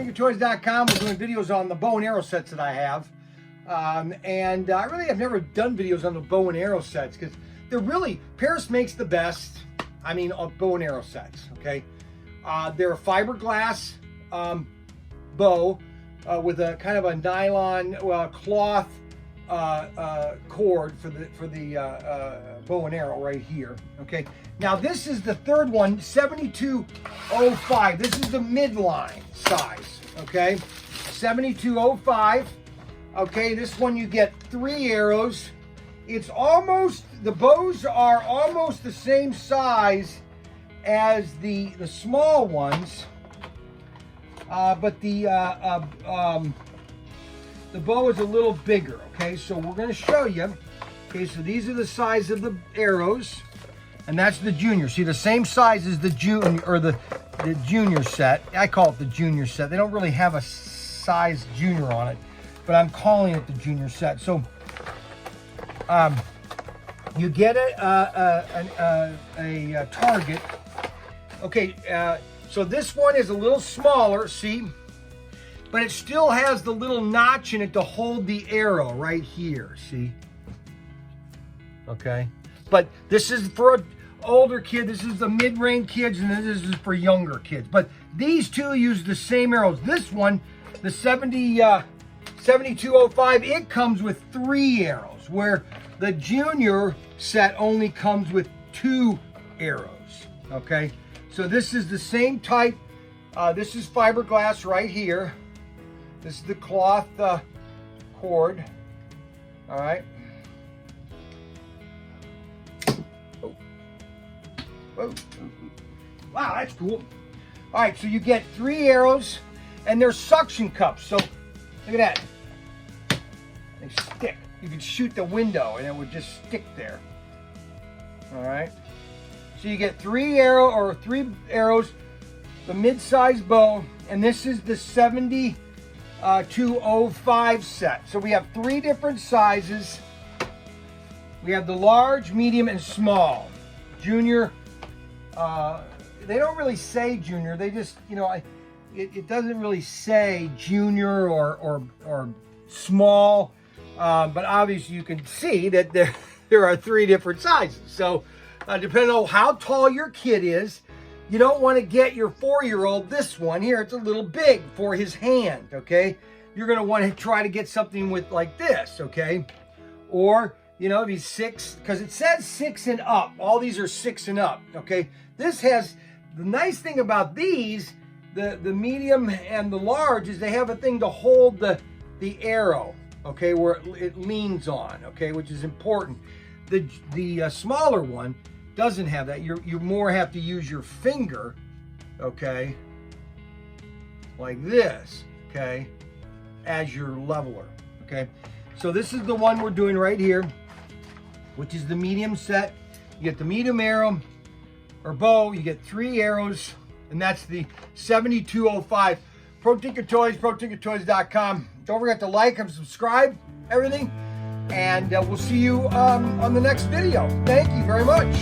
ProTinkerToys.com. We're doing videos on the bow and arrow sets that I have. And I really have never done videos on the bow and arrow sets because they're really, Parris makes the best, of bow and arrow sets, okay? They're a fiberglass bow with a kind of a nylon cloth cord for the bow and arrow right here, okay? Now this is the third one, 7205. This is the midline size, okay? 7205. Okay, this one you get 3 arrows. It's almost, the bows are almost the same size as the small ones, but the bow is a little bigger. Okay, so we're going to show you. Okay, so these are the size of the arrows, and that's the junior. See, the same size as the junior, or the junior set. I call it the junior set. They don't really have a size junior on it, but I'm calling it the junior set. So you get a target. Okay, so this one is a little smaller, see, but it still has the little notch in it to hold the arrow right here, see? Okay, but this is for an older kid, this is the mid-range kids, and this is for younger kids. But these two use the same arrows. This one, the 7205, it comes with 3 arrows, where the junior set only comes with 2 arrows, okay? So this is the same type. This is fiberglass right here. This is the cloth cord, all right? Oh. Whoa. Wow, that's cool. All right, so you get 3 arrows, and they're suction cups. So look at that. They stick. You could shoot the window, and it would just stick there. All right. So you get 3 arrows, the mid-sized bow, and this is the 7205 set. So we have 3 different sizes. We have the large, medium, and small. Junior, they don't really say junior. They just, it doesn't really say junior or small, but obviously you can see that there are 3 different sizes. So depending on how tall your kid is, you don't want to get your 4-year-old this one here. It's a little big for his hand, okay? You're going to want to try to get something with like this, okay? Or, if he's 6, because it says 6 and up. All these are 6 and up, okay? This has, the nice thing about these, the medium and the large, is they have a thing to hold the arrow, okay, where it leans on, okay, which is important. The smaller one doesn't have that. You more have to use your finger, okay, like this, okay, as your leveler, okay. So this is the one we're doing right here, which is the medium set. You get the medium arrow or bow, you get 3 arrows, and that's the 7205. Pro Tinker Toys, ProTinkerToys.com. Don't forget to like and subscribe, everything. And we'll see you on the next video. Thank you very much.